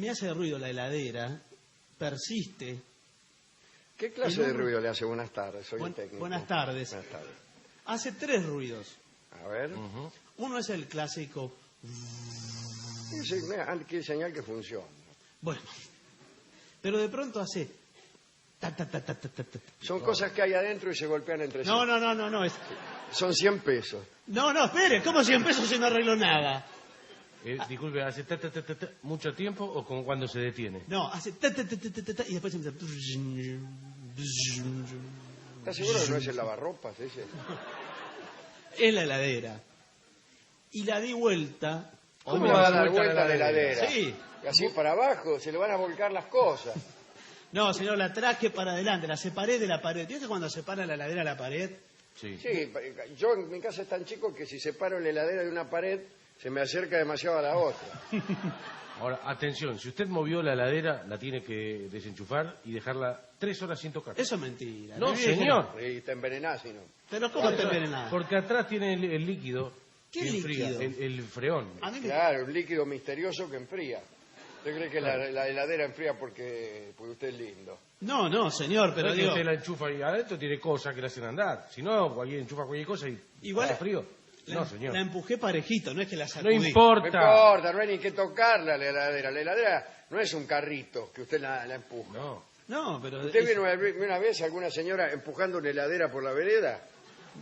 me hace ruido la heladera, persiste. ¿Qué clase de ruido le hace? Buenas tardes, soy el técnico. Buenas tardes. Buenas tardes. Hace 3 ruidos. A ver. Uno es el clásico. Quiere señal que funciona. Bueno, pero de pronto hace. Ta, ta, ta, ta, ta, ta, ta. Son cosas que hay adentro y se golpean entre sí. No. Son 100 pesos. No, espere, ¿cómo 100 pesos si no arreglo nada? Disculpe, ¿hace mucho tiempo o como cuando se detiene? No, hace ta, ta, ta, ta, ta, ta, y después empieza. ¿Estás seguro que no es el lavarropas ese? Es la heladera. Y la di vuelta. ¿Cómo va a dar vuelta la heladera? Sí. Y así para abajo se le van a volcar las cosas. No, señor, la traje para adelante, la separé de la pared. ¿Vio que cuando separa la heladera de la pared? Sí. Sí, yo en mi casa es tan chico que si separo la heladera de una pared se me acerca demasiado a la otra. Ahora, atención, si usted movió la heladera, la tiene que desenchufar y dejarla 3 horas sin tocar. Eso es mentira. No, Me dije, señor. Y te envenenás, si no. Pero ¿cómo te envenenás? Porque atrás tiene el líquido. ¿Qué que enfría, líquido? el freón. A mí me- Claro, un líquido misterioso que enfría. ¿Usted cree que la heladera enfría porque usted es lindo? No, señor, pero No es que digo... usted la enchufa ahí adentro, tiene cosas que la hacen andar. Si no, cualquier enchufa cualquier cosa y Igual está frío. La, No, señor. la empujé parejito, no es que la No sacudí. No importa. importa, no hay ni que tocarla la heladera. La heladera no es un carrito que usted la empuja. No. No, pero... ¿Usted vio una vez a alguna señora empujando una heladera por la vereda?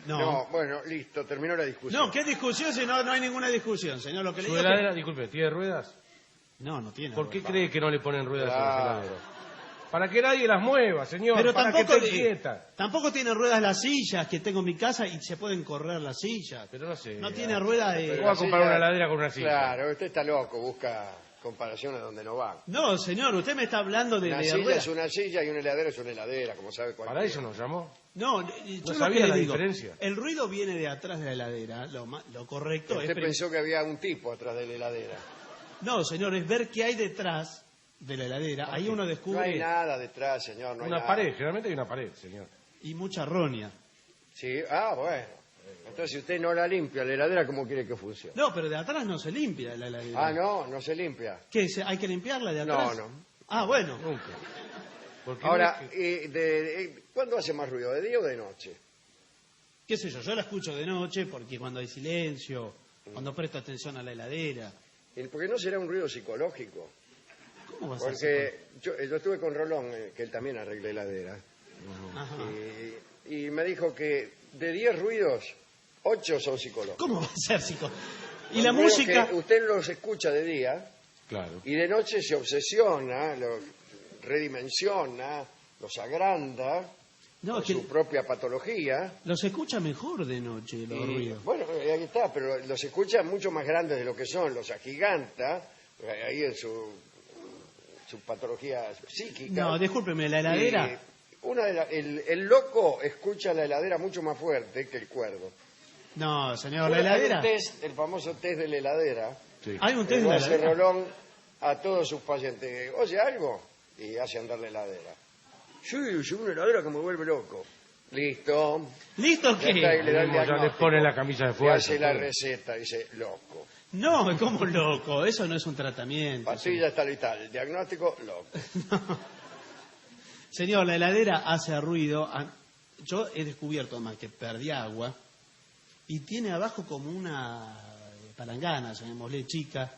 No. Bueno, listo, terminó la discusión. No, ¿qué discusión si no hay ninguna discusión, señor? Lo que le ¿Su digo es que- heladera, disculpe, tiene ruedas? No tiene. ¿Por qué rueda. cree que no le ponen ruedas a las Claro. heladeras? Para que nadie las mueva, señor. Pero para tampoco, que esté quieta. tampoco tiene ruedas las sillas que tengo en mi casa y se pueden correr las sillas. Pero no sé. No tiene rueda de... ¿Cómo va a comprar una heladera con una silla? Claro, usted está loco, busca comparaciones donde no van. No, señor, usted me está hablando de Una de silla ruedas. es una silla y una heladera es una heladera, como sabe cualquiera. Para eso nos llamó. No, yo No lo sabía que le la digo, diferencia. el ruido viene de atrás de la heladera, lo correcto Usted es... pensó que había un tipo atrás de la heladera. No, señor, es ver qué hay detrás de la heladera. Ahí uno No descubre... hay nada detrás, señor, no hay Una nada. pared, generalmente hay una pared, señor. Y mucha roña. Sí, bueno. Entonces, si usted no la limpia, la heladera, ¿cómo quiere que funcione? No, pero de atrás no se limpia la heladera. No se limpia. ¿Qué? ¿Hay que limpiarla de atrás? No. Ah, bueno. Nunca. Porque Ahora, no es ¿cuándo hace más ruido, de día o de noche? ¿Qué sé yo? Yo la escucho de noche porque cuando hay silencio, cuando presto atención a la heladera. Porque no será un ruido psicológico. ¿Cómo va a ser? Porque yo estuve con Rolón, que él también arregla heladera, Ajá. y me dijo que de 10 ruidos, 8 son psicológicos. ¿Cómo va a ser psicológico? Y Son la ruidos música... que usted los escucha de día Claro. y de noche se obsesiona, los redimensiona, los agranda No, con es que su propia patología. los escucha mejor de noche, los Y, ruidos. bueno, ahí está, pero los escucha mucho más grandes de lo que son, los agiganta, ahí en su patología psíquica. No, discúlpeme, la heladera... Y el loco escucha la heladera mucho más fuerte que el cuerdo. No, señor, la Hay un heladera... test, el famoso test de la heladera, Sí. Hay un que test de la hace heladera. Rolón a todos sus pacientes. Oye, algo, y hace andar la heladera. Sí, una heladera que me vuelve loco. Listo. ¿Listo Ya está, y qué? le da el Ya le diagnóstico. pone la camisa de Le fuerza. hace la todo. receta, dice, loco. No, como loco, eso no es un tratamiento. Pastilla tal y tal, el diagnóstico, loco. Señor, la heladera hace ruido. Yo he descubierto además que perdí agua y tiene abajo como una palangana, llamémosle chica.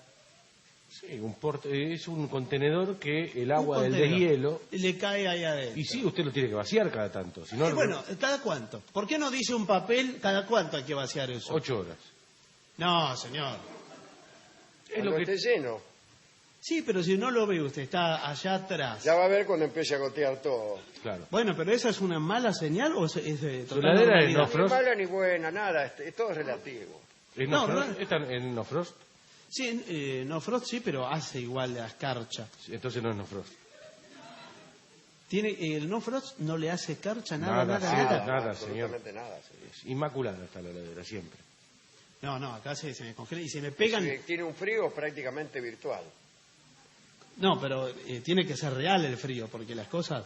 Sí, es un contenedor que el agua Un del contenedor. deshielo... Le cae ahí adentro. Y sí, usted lo tiene que vaciar cada tanto. Si no, Bueno, ¿cada cuánto? ¿Por qué no dice un papel cada cuánto hay que vaciar eso? 8 horas. No, señor. Es Cuando lo que... esté lleno. Sí, pero si no lo ve usted, está allá atrás. Ya va a ver cuando empiece a gotear todo. Claro. Bueno, pero ¿esa es una mala señal o es de Su total heladera es normalidad? no Ni frost. mala ni buena, nada, todo es relativo. ¿Es No, no frost? no. ¿Está en no frost? Sí, no frost sí, pero hace igual la escarcha. Entonces no es no frost. El no frost no le hace escarcha, nada, Nada, nada, sí, nada. nada, absolutamente nada. Sí. Es inmaculada está la heladera, siempre. No, acá se me congela y se me pegan. Sí, tiene un frío prácticamente virtual. No, pero tiene que ser real el frío, porque las cosas...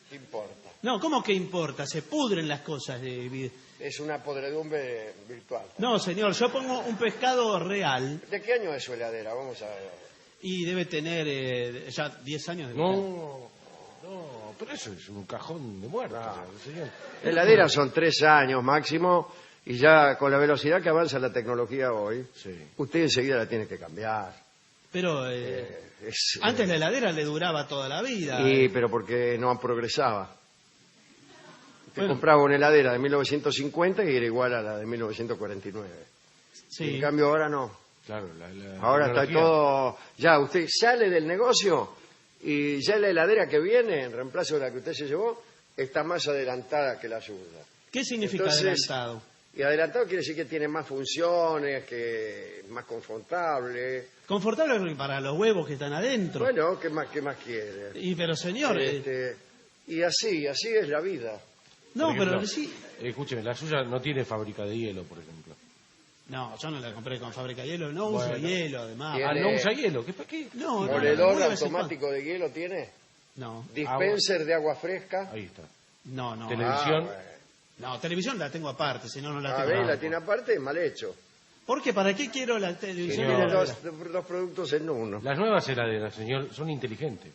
¿Qué importa? No, ¿cómo que importa? Se pudren las cosas. Es una podredumbre virtual. No, señor, yo pongo un pescado real. ¿De qué año es su heladera? Vamos a ver. Y debe tener ya 10 años de No, pero eso es un cajón de muerte, señor. Heladeras son 3 años máximo y ya con la velocidad que avanza la tecnología hoy, Sí. usted enseguida la tiene que cambiar. Pero antes la heladera le duraba toda la vida. Pero porque no progresaba. Usted Bueno. compraba una heladera de 1950 y era igual a la de 1949. Sí. En cambio ahora no. Claro, Ahora está tecnología. todo... Ya, usted sale del negocio y ya la heladera que viene, en reemplazo de la que usted se llevó, está más adelantada que la suya. ¿Qué significa Entonces, adelantado? Y adelantado quiere decir que tiene más funciones, que es más confortable. Confortable para los huevos que están adentro. Bueno, qué más quiere? Pero señor, Y así es la vida. no, Por ejemplo, pero sí. Escúcheme, la suya no tiene fábrica de hielo, por ejemplo. No, yo no la compré con fábrica de hielo, no Bueno. uso hielo además. Bien. Ah, Tiene- ¿no usa hielo? ¿Qué para qué? No, no, Moledor una vez en automático de hielo tiene. cuando. Dispenser de agua fresca. Ahí está. No, no. Televisión. bueno. No, televisión la tengo aparte, si no, no la A tengo. ver, la tiene aparte, mal hecho. ¿Por qué? ¿Para qué quiero la televisión? y la Tiene heladera? dos productos en uno. Las nuevas heladeras, señor, son inteligentes.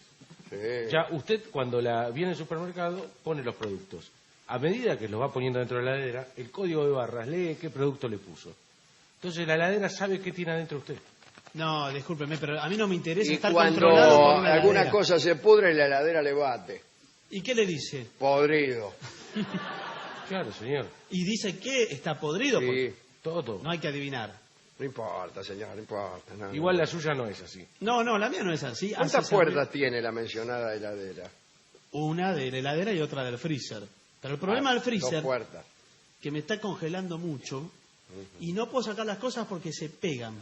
Sí. Ya usted cuando la viene al supermercado pone los productos. A medida que los va poniendo dentro de la heladera, el código de barras lee qué producto le puso. Entonces la heladera sabe qué tiene adentro usted. No, discúlpeme, pero a mí no me interesa Y estar controlado por cuando una alguna heladera. cosa se pudre, la heladera le bate. ¿Y qué le dice? Podrido. Claro, señor. Y dice que está podrido, Sí. porque Todo. no hay que adivinar. No importa, señor, no importa. no, Igual no. la suya no es así. No, la mía no es así. ¿Cuántas Así se abre puertas tiene la mencionada heladera? una de la heladera y otra del freezer. Pero el problema del Dos freezer, puertas. que me está congelando mucho, y no puedo sacar las cosas porque se pegan.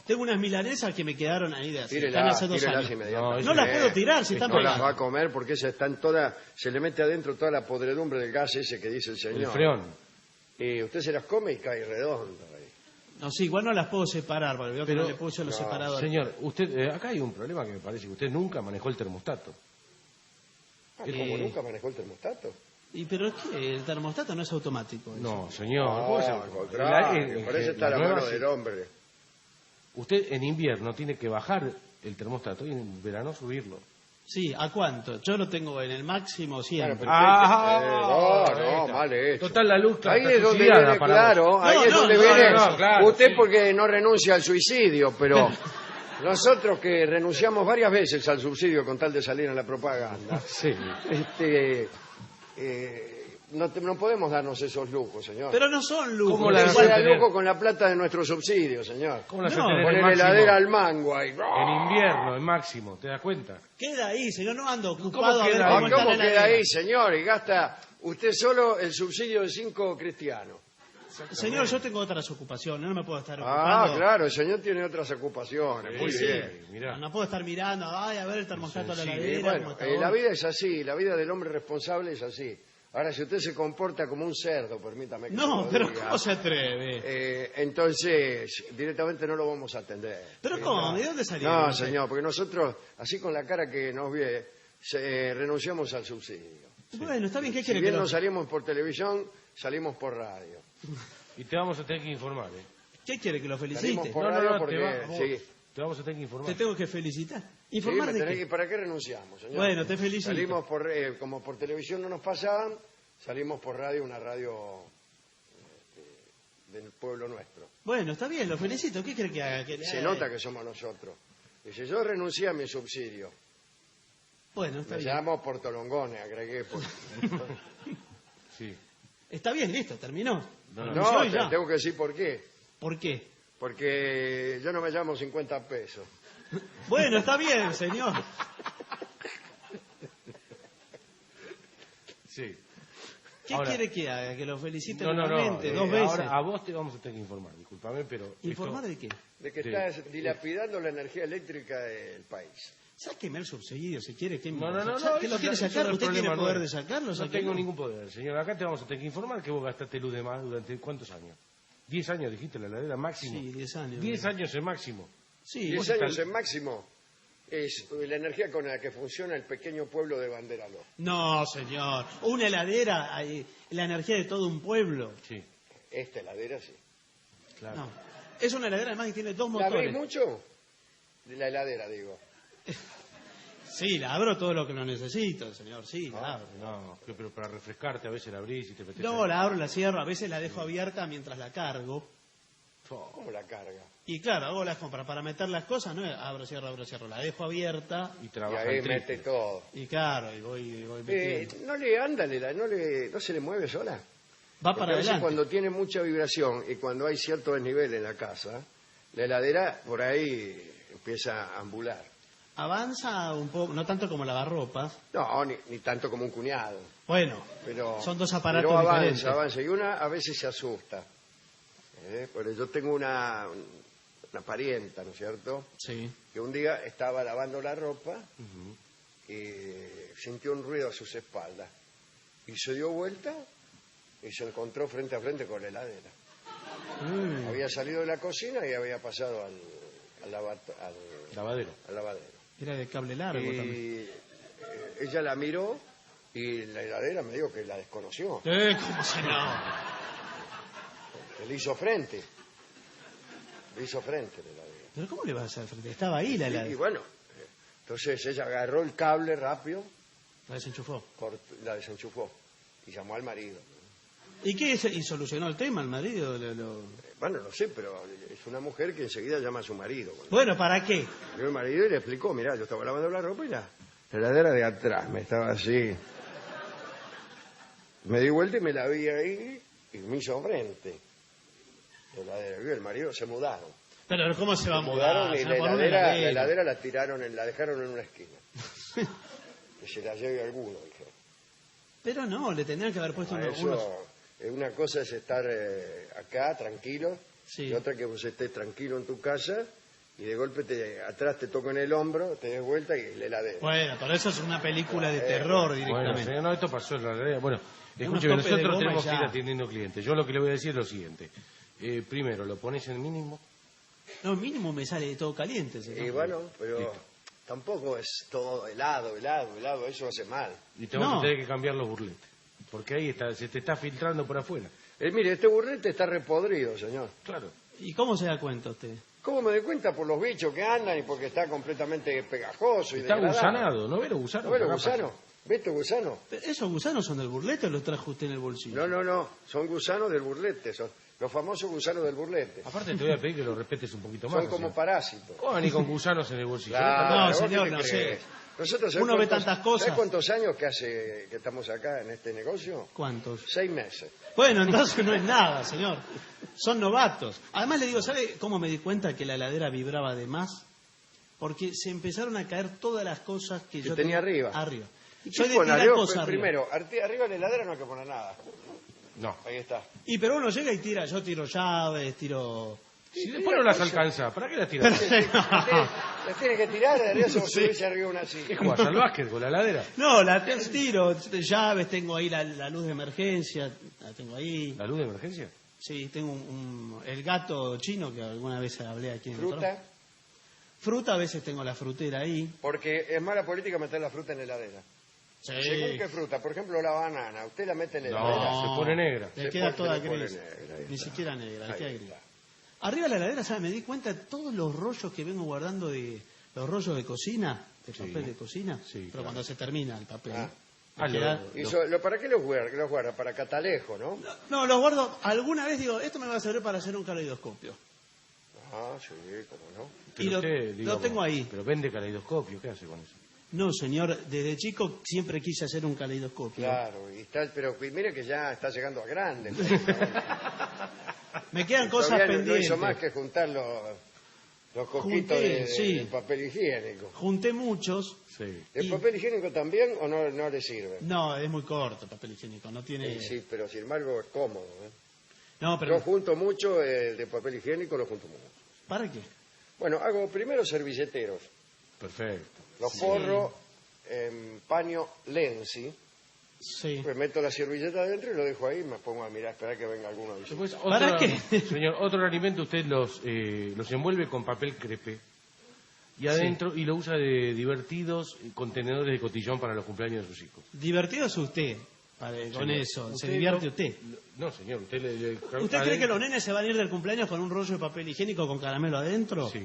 Tengo unas milanesas que me quedaron ahí de hace, están hace 2 Tírelas años. inmediatamente. No las puedo tirar si están No las pegadas. va a comer porque esas están todas, se le mete adentro toda la podredumbre del gas ese que dice el El señor. freón. Y usted se las come y cae redondo ahí. No, sí, igual no las puedo separar, porque veo que Pero- no le puse los no, separadores. Señor, usted acá hay un problema que me parece que usted nunca manejó el termostato. ¿Cómo nunca manejó el termostato? Pero es que el termostato no es automático. eso. No, señor. No, ¿cómo se- al contrario, en- por eso está las la mano nuevas, del hombre. Usted en invierno tiene que bajar el termostato y en verano subirlo. Sí, ¿a cuánto? Yo lo tengo en el máximo siempre. Bueno, Ah, no, ahí está. mal hecho. Total, la luz Ahí está es donde subsidiada viene, para claro, vos. ahí No, es no, donde no, viene. no, claro, usted sí. porque no renuncia al suicidio, pero nosotros que renunciamos varias veces al subsidio con tal de salir en la propaganda, Sí. no podemos darnos esos lujos, señor. Pero no son lujos. ¿Cómo la Usted hace se da tener? lujo con la plata de nuestro subsidio, señor. ¿Cómo la hace No, tener el Poner máximo? heladera al mango ahí. En invierno, el máximo, ¿te das cuenta? Queda ahí, señor, no ando ¿Cómo ocupado a ver queda cómo ahí? está ¿Cómo la queda heladera. ahí, señor? Y gasta usted solo el subsidio de 5 cristianos. Señor, yo tengo otras ocupaciones, no me puedo estar Ah, ocupando. claro, el señor tiene otras ocupaciones. Muy Sí, bien. Mirá. No puedo estar mirando, ay, a ver el termostato de la Y heladera. bueno, cómo está la hoy. vida es así, la vida del hombre responsable es así. Ahora, si usted se comporta como un cerdo, permítame que se No, lo pero diga, ¿cómo se atreve? entonces directamente no lo vamos a atender. ¿Pero cómo? ¿De dónde salió? No, señor, porque nosotros, así con la cara que nos ve, renunciamos al subsidio. Bueno, está bien, ¿qué Si quiere que bien lo... no salimos por televisión, salimos por radio. Y te vamos a tener que informar, ¿eh? ¿Qué quiere que lo Salimos felicite? por radio porque... te, sí. te vamos a tener que informar. Te tengo que felicitar. Sí, ¿Informar me de tenés qué? que- ¿Para qué renunciamos, señor? Bueno, te felicito. Salimos por, como por televisión no nos pasaban, salimos por radio, una radio del pueblo nuestro. Bueno, está bien, lo felicito. ¿Qué quiere que haga? Que le Se haga? nota que somos nosotros. Dice, yo renuncié a mi subsidio. Bueno, está Me bien. llamo Portolongone, agregué. Sí. Está bien, listo, terminó. No, Renunció No, y ya. tengo que decir por qué. ¿Por qué? Porque yo no me llamo 50 pesos. Bueno, está bien, señor. Sí. ¿Qué Ahora- quiere que haga? Que lo felicite No, nuevamente, 2 veces. Ahora a vos te vamos a tener que informar, discúlpame, pero... ¿Informar esto- de qué? De que Sí. estás dilapidando la energía eléctrica del país. Sáqueme el subsidio si quiere. ¿Qué me No, no, no, importa? no. ¿Que lo eso quiere ya- sacar? eso no es ¿Usted tiene problema poder nuestro. de sacarlo? No Sáquelo. tengo ningún poder, señor. Acá te vamos a tener que informar que vos gastaste luz de más durante ¿cuántos años? 10 años, dijiste, la heladera máximo. Sí, 10 años. 10 años es máximo. Sí, 10 estás- años en máximo es la energía con la que funciona el pequeño pueblo de Banderaló. No, señor. Una heladera, la energía de todo un pueblo. Sí, Esta heladera sí. claro. No. Es una heladera además que tiene 2 ¿La veis motores. mucho? De la heladera, digo. Sí, la abro todo lo que lo necesito, señor, sí, la abro. No, pero para refrescarte a veces la abrís y te metes No, ahí. la abro, la cierro, a veces la dejo abierta mientras la cargo. ¿Cómo la carga? Y claro, hago las compras para meter las cosas, no es abro, cierro, la dejo abierta Y Y trabaja ahí el triple. mete todo. y claro, y voy metiendo. No le anda, no se le mueve sola. Va Porque para a veces adelante. cuando tiene mucha vibración y cuando hay cierto desnivel en la casa, la heladera por ahí empieza a ambular. Avanza un poco, no tanto como lavarropas. No, ni tanto como un cuñado. Bueno, Pero, son dos aparatos pero diferentes. avanza. Y una a veces se asusta. Porque yo tengo una parienta, ¿no es cierto? Sí. Que un día estaba lavando la ropa y sintió un ruido a sus espaldas. Y se dio vuelta y se encontró frente a frente con la heladera. Había salido de la cocina y había pasado al Lavadero. lavadero. Era de cable largo también. Y ella la miró y la heladera me dijo que la desconoció. ¿Cómo se no? Que le hizo frente. Le hizo frente la heladera. ¿Pero cómo le vas a hacer frente? Estaba ahí la Y heladera. bueno, entonces ella agarró el cable rápido, La desenchufó. la desenchufó y llamó al marido. ¿Y qué hizo? ¿Y solucionó el tema el marido? Bueno, no sé, pero es una mujer que enseguida llama a su marido. Bueno, ¿para qué? Vino el marido y le explicó, mirá, yo estaba lavando la ropa y la heladera de atrás me estaba así. Me di vuelta y me la vi ahí y me hizo frente. La heladera, y el marido se mudaron. Pero ¿cómo se va a Se mudar? mudaron y Se la va a poner una heladera la tiraron, la dejaron en una esquina. Que se la lleve alguno, dijeron. Pero no, le tendrían que haber puesto unos... Eso, una cosa es estar acá, tranquilo, Sí. y otra que vos estés tranquilo en tu casa y de golpe atrás te toca en el hombro, te des vuelta y la heladera. Bueno, pero eso es una película de terror Bueno, directamente. señor, no, esto pasó en la realidad. Bueno, Unos escúcheme, topes de nosotros goma tenemos y que ir ya. atendiendo clientes. Yo lo que le voy a decir es lo siguiente. Primero, lo pones en mínimo. No, mínimo me sale todo caliente. señor. Y bueno, pero tampoco es todo helado, eso hace mal. Y te vamos No. a tener que cambiar los burletes. Porque ahí se te está filtrando por afuera. Mire, este burrete está repodrido, señor. Claro. ¿Y cómo se da cuenta usted? ¿Cómo me doy cuenta? Por los bichos que andan y porque está completamente pegajoso y Está degradado. gusanado, ¿no ve los gusanos? ¿No ves los Acá gusanos? ¿Ves estos gusanos? ¿Pero ¿Esos gusanos son del burlete o los trajo usted en el bolsillo? No, son gusanos del burlete, son los famosos gusanos del burlete. pasa. Aparte te voy a pedir que lo respetes un poquito más. Son como señor. parásitos. ¿Cómo van a ir con gusanos en el bolsillo? Claro, No, ¿vos señor, qué te no sé. crees? Nosotros, Uno ve tantas cosas. ¿Sabes cuántos años que hace que estamos acá en este negocio? ¿Cuántos? 6 meses. Bueno, entonces no es nada, señor. Son novatos. Además le digo, ¿sabe cómo me di cuenta que la heladera vibraba de más? Porque se empezaron a caer todas las cosas que yo tenía arriba. Arriba. ¿Y Soy qué de pone? tirar Arriba, cosas arriba. primero, arriba de la heladera no hay que poner nada. No. Ahí está. Y pero uno llega y tira, yo tiro llaves, tiro... Si después no las alcanza, ¿para qué las tiras? Las tiene que tirar de arriba como si hubiese arriba una ¿Qué silla. jugás al básquet con la heladera? No, tiro llaves, tengo ahí la luz de emergencia, la tengo ahí. ¿La luz de emergencia? Sí, tengo el gato chino que alguna vez hablé aquí en el trabajo. Fruta, Fruta, a veces tengo la frutera ahí. porque es mala política meter la fruta en la heladera. Sí. Según qué fruta, por ejemplo la banana, usted la mete en la No, heladera. se pone negra. Le Se queda pone- toda se le pone gris. negra, ahí Ni está. siquiera negra, le Ahí queda está. gris. Arriba de la heladera, ¿sabes? Me di cuenta de todos los rollos que vengo guardando de los rollos de cocina, de Sí. papel de cocina. Sí, pero claro. cuando se termina el papel. Ah. me Ah, queda- ¿Para qué los guarda? Para catalejo, ¿no? No, los guardo. Alguna vez digo, esto me va a servir para hacer un caleidoscopio. Ah, sí, cómo no. Pero Y lo usted, tengo ahí. Pero vende caleidoscopio, ¿qué hace con eso? No, señor, desde chico siempre quise hacer un caleidoscopio. Claro, pero mire que ya está llegando a grande. Me quedan cosas Todavía no pendientes. hizo más que juntar los coquitos Junté, sí. de papel higiénico. Junté muchos. Sí. ¿El Y- papel higiénico también o no le sirve? No, es muy corto el papel higiénico, no tiene... Sí, pero sin embargo es cómodo. ¿eh? No, pero... Yo junto mucho el de papel higiénico, lo junto mucho. ¿Para qué? Bueno, hago primero servilleteros. Perfecto. Los forro en paño Lenzi. Sí. Pues meto la servilleta adentro y lo dejo ahí y me pongo a mirar, esperar que venga alguno a visitar. Después, ¿Para qué? Señor, otro alimento usted los envuelve con papel crepé y adentro y lo usa de divertidos contenedores de cotillón para los cumpleaños de sus hijos. Divertido es usted con Señor, eso, se divierte no- usted. No, señor, usted ¿Usted cree que los nenes se van a ir del cumpleaños con un rollo de papel higiénico con caramelo adentro? Sí.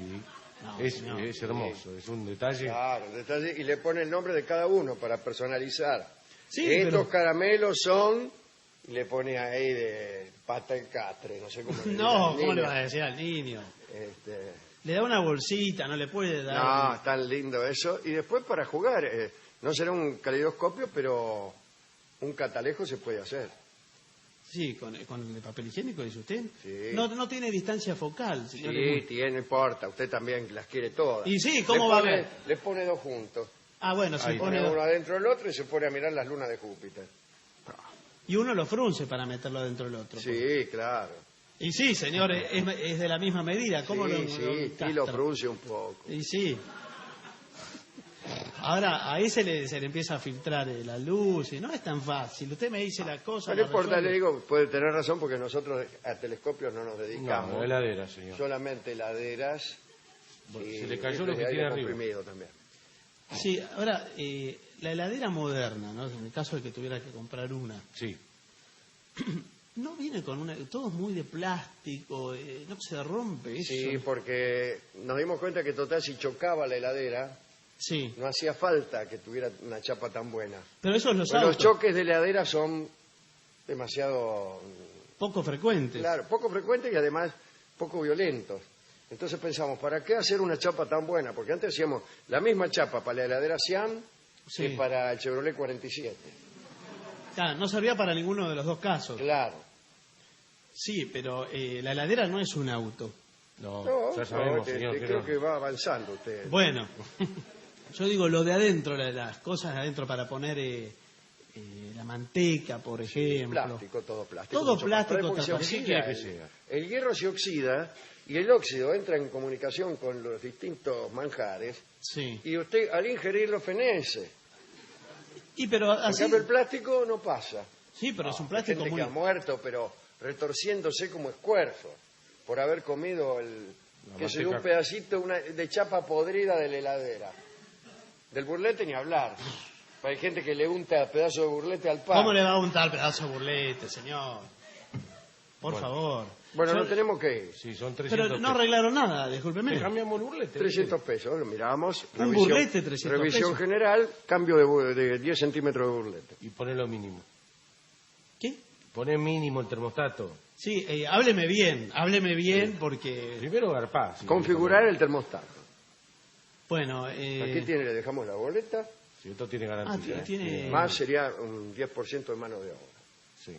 No, es, señor. es hermoso, es un detalle. Claro, detalle, y le pone el nombre de cada uno para personalizar. Sí, Estos pero- caramelos son, y le pone ahí de pata de catre, no sé cómo le No, dice ¿cómo al le niño. vas a decir al niño? Este, Le da una bolsita, no le puede dar... no, tan lindo eso. Y después para jugar, no será un caleidoscopio, pero un catalejo se puede hacer. Sí, con el papel higiénico, dice usted. Sí. No tiene distancia focal, señor. Sí, tiene, no importa, usted también las quiere todas. Y sí, ¿cómo Le va a pone- ver? Le pone dos juntos. Ah, bueno, se Ahí pone... Pone uno adentro del otro y se pone a mirar las lunas de Júpiter. Y uno lo frunce para meterlo dentro del otro. Sí, claro. Y sí, señor, es de la misma medida. ¿Cómo Sí, lo sí, encastra? y lo frunce un poco. Y sí. Ahora, ahí se le empieza a filtrar la luz y no es tan fácil. Usted me dice la cosa... No la importa, resuelve. le digo, puede tener razón porque nosotros a telescopios no nos dedicamos. No, heladera, señor. Solamente heladeras. Bueno, y se le cayó lo rifles que de tiene aire arriba. comprimido también. Sí, ahora, la heladera moderna, ¿no? En el caso de que tuviera que comprar una, Sí. no viene con una... Todo es muy de plástico, no se rompe eso. Sí, porque nos dimos cuenta que total si chocaba la heladera, Sí, no hacía falta que tuviera una chapa tan buena. pero eso es los Pues los autos, choques de heladera son demasiado, poco frecuentes. claro, poco frecuentes y además poco violentos. Entonces pensamos, ¿para qué hacer una chapa tan buena? Porque antes hacíamos la misma chapa para la heladera Siam Sí. que para el Chevrolet 47. Claro, no servía para ninguno de los dos casos. Claro. Sí, pero la heladera no es un auto. No, No, ya sabemos, no, señor. que creo no. que va avanzando usted. Bueno, yo digo lo de adentro, las cosas de adentro para poner la manteca, por ejemplo. Plástico, todo plástico. Todo mucho más. plástico, Porque se transparente. oxida, ¿Qué quiere que sea? el hierro se oxida y el óxido entra en comunicación con los distintos manjares Sí. y usted al ingerirlo fenece. Y pero En así... cambio el plástico no pasa. Sí, pero es un Hay plástico gente muy... que ha muerto, pero retorciéndose como escuerzo por haber comido La que se dio un manteca. pedacito de chapa podrida de la heladera. Del burlete ni hablar. Hay gente que le unta pedazo de burlete al pan. ¿Cómo le va a untar pedazo de burlete, señor? Por Bueno. favor. Bueno, Yo- no tenemos que ir. Sí, son 300 Pero no pesos. arreglaron nada, discúlpeme. Le cambiamos el burlete. 300 pesos, lo miramos. Un burlete, 300 Revisión pesos. general, cambio de 10 centímetros de burlete. Y pone lo mínimo. ¿Qué? Pone mínimo el termostato. Sí, hábleme bien, porque... Primero garpá. si Configurar quiere el termostato. Bueno, Aquí tiene, le dejamos la boleta. poner. Si esto tiene garantía. tiene... Más sería un 10% de mano de obra. Sí.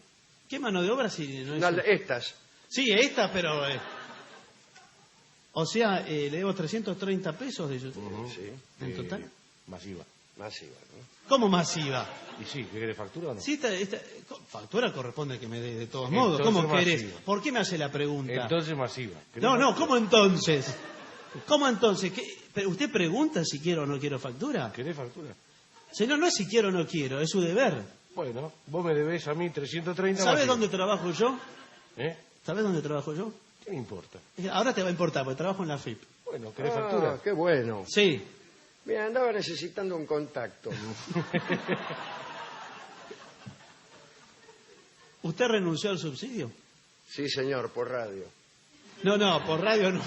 ¿Qué mano de obra si no es... No, estas. Sí, esta, pero... O sea, le debo 330 pesos de... Sí, ¿En total? Masiva. masiva, ¿no? ¿Cómo masiva? ¿Y sí? ¿Qué quiere factura o no? Sí, esta factura corresponde que me dé de todos modos. Entonces ¿Cómo querés? masiva. ¿Por qué me hace la pregunta? Entonces masiva. No, ¿cómo entonces? ¿Cómo entonces? ¿Pero ¿Usted pregunta si quiero o no quiero factura? ¿Querés factura? Señor, no es si quiero o no quiero, es su deber. Bueno, vos me debés a mí 330 ¿Sabes masiva. dónde trabajo yo? ¿Eh? ¿Sabes dónde trabajo yo? ¿Qué me importa? Ahora te va a importar, porque trabajo en la FIP. Bueno, ¿querés Ah, factura? qué bueno. Sí. Mira, andaba necesitando un contacto. ¿Usted renunció al subsidio? Sí, señor, por radio. No, por radio no.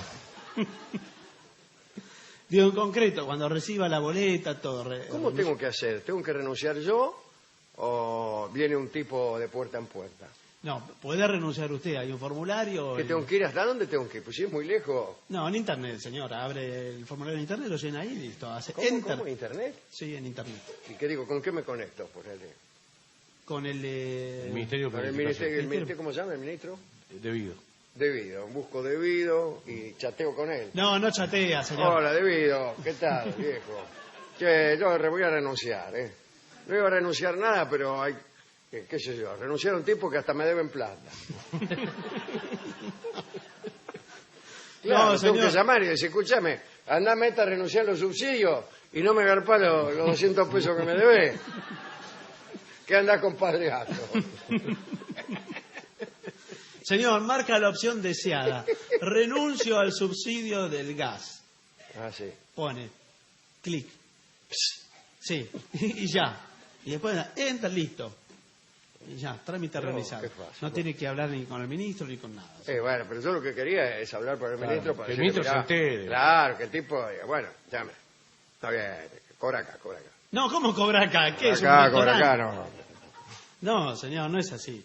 Digo, en concreto, cuando reciba la boleta, todo. ¿Cómo tengo que hacer? ¿Tengo que renunciar yo o viene un tipo de puerta en puerta? No, puede renunciar usted. Hay un formulario. ¿Qué tengo que ir? ¿Hasta dónde tengo que ir? Pues si es muy lejos. No, en internet, señor. Abre el formulario en internet, lo llena ahí y listo. Hace ¿Cómo? enter. ¿Cómo? ¿Internet? Sí, en internet. ¿Y qué digo? ¿Con qué me conecto? Ponele. Con el... El Ministerio de Con el Planificación. ministerio, ¿cómo se llama el ministro? Debido. Debido. Busco Debido y chateo con él. No chatea, señor. Hola, Debido. ¿Qué tal, viejo? Che, yo voy a renunciar, ¿eh? No iba a renunciar nada, pero hay... ¿Qué sé yo? Renunciar a un tipo que hasta me deben plata. Claro, No, tengo señor. que llamar y decir, escúchame, andá, meta a renunciar a los subsidios y no me garpá los 200 pesos que me debes. ¿Qué andás, compadre gato? Señor, marca la opción deseada. Renuncio al subsidio del gas. Ah, sí. Pone. Clic. Sí. Y ya. Y después, enter, listo. Y ya, trámite No, realizado. qué fácil. No tiene que hablar ni con el ministro ni con nada. Bueno, pero yo lo que quería es hablar por el Claro, ministro para que el decirle, ministro se mirá, entere. Claro, que el tipo diga, bueno, llame. Está bien, cobra acá, cobra acá. No, ¿cómo cobra acá? ¿Qué es un Acá, cobra restaurante? acá, no. No, señor, no es así.